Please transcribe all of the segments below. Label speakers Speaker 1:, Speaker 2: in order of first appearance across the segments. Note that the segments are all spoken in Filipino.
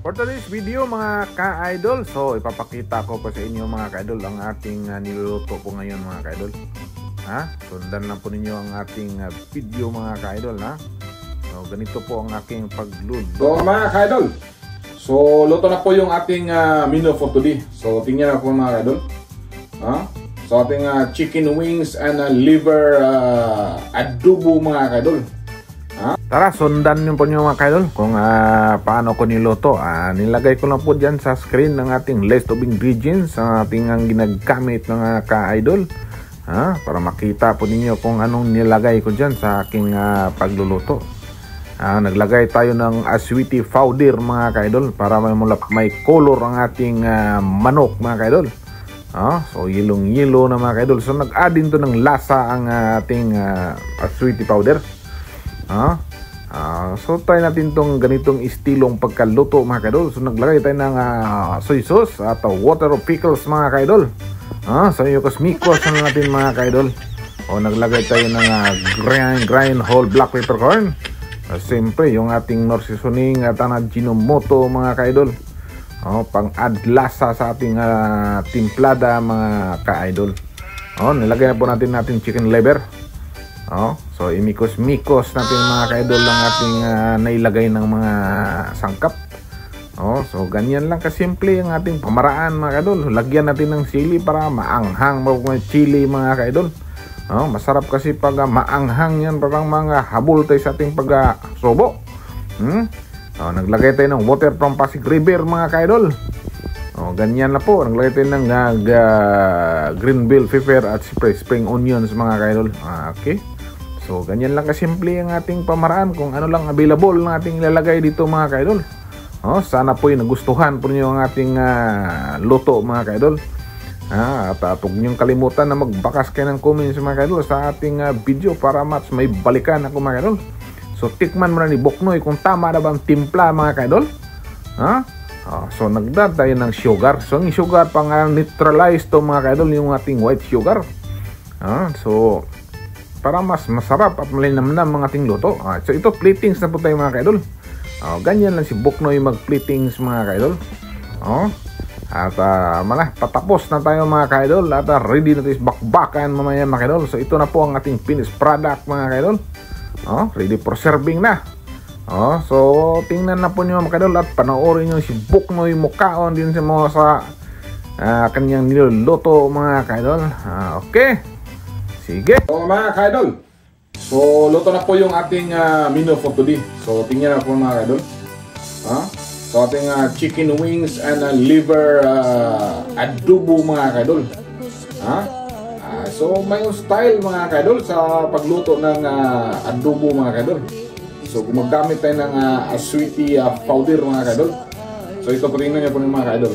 Speaker 1: For today's video mga ka-idol, so ipapakita ko po sa inyo mga ka-idol ang ating niluluto po ngayon mga ka-idol. Sundan lang po ninyo ang ating video mga ka-idol ha. So ganito po ang aking pagluto.
Speaker 2: So mga ka-idol, so luto na po yung ating menu for today. So tingnan na po mga ka-idol. So ating chicken wings and liver adobo mga ka-idol.
Speaker 1: Tara, sundan nyo po nyo mga ka-idol kung paano ko niluto. Nilagay ko lang po dyan sa screen ng ating list of ingredients ang ating ginagamit mga ka-idol, para makita po ninyo kung anong nilagay ko dyan sa aking pagluluto. Naglagay tayo ng sweetie powder mga ka-idol para may color ang ating manok mga ka-idol. So yellow na mga ka-idol. So nag-add din to ng lasa ang ating sweetie powder. So try natin tong ganitong istilong pagkaluto mga ka-idol. So naglagay tayo ng soy sauce at water of pickles mga ka-idol. So yung mikos na natin mga ka-idol. Naglagay tayo ng grind whole black peppercorn. Siyempre yung ating nor seasoning at Ajinomoto mga ka-idol. Pang add lasa sa ating timplada mga ka-idol. Nilagay na po natin chicken liver. So imikos-mikos natin mga ka-idol ang ating nailagay ng mga sangkap. So ganyan lang kasimple ang ating pamaraan mga ka-idol. Lagyan natin ng sili para maanghang mga chili mga ka-idol. Masarap kasi pag maanghang yan, parang mga habol tayo sa ating pag-sobo. Naglagay tayo ng water from Pasig River mga ka-idol. Ganyan na po. Naglagay tayo ng green bell pepper at spring onions mga ka-idol. Okay. So ganyan lang kasimple ang ating pamaraan kung ano lang available ng ating ilalagay dito mga ka-idol. Sana po nagustuhan po niyo ang ating luto mga ka-idol. At huwag niyong kalimutan na magbakas kayo ng comments mga ka-idol sa ating video para mas may balikan ako mga ka-idol. So tikman mo na ni Boknoy kung tama na bang timpla mga ka-idol. So nagdad tayo ng sugar. So ang sugar pang neutralize to mga ka-idol yung ating white sugar. So para mas masarap at malinamnam ang ating luto. So ito platings na po tayo mga ka-idol. Ganyan lang si Boknoy mag-platings mga ka-idol. At patapos na tayo mga ka-idol. At ready na tayo bakbakan mamaya mga ka-idol. So ito na po ang ating finished product mga ka-idol. Ready for serving na. So tingnan na po nyo mga ka-idol at panoorin nyo si Boknoy mukhaon din sa kanyang niluluto mga ka-idol. Okay. Sige.
Speaker 2: So mga ka-idol, so luto na po yung ating menu for today. So tingnan na po mga ka-idol. So ating chicken wings and liver adobo mga ka-idol. So may style mga ka-idol sa pagluto ng adobo mga ka-idol. So gumagamit tayo ng sweetie powder mga ka-idol. So ito po tingnan niyo po ng mga ka-idol.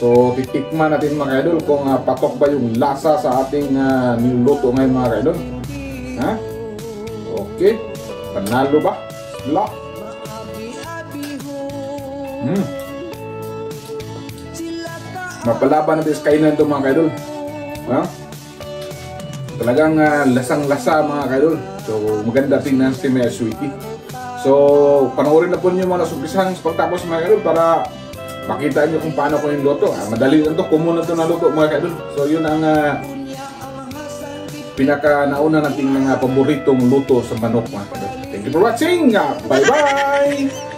Speaker 2: So titikman natin mga ka-idol kung patok ba yung lasa sa ating niluluto ngayon mga ka-idol. Okay. Panalo ba? Lock. Mapalaban natin sa kainan ito mga ka-idol. Talagang lasang-lasa mga ka-idol. So maganda tingnan si may sweetie. So panoorin na po niyo mga nasumpisahan sa pagtapos mga ka-idol para makita nyo kung paano ko yung luto. Madali lang ito, common na ito na luto mga ka-idol. So yun ang pinaka nauna nating mga paboritong luto sa manok mga ka-idol. Thank you for watching. Bye bye.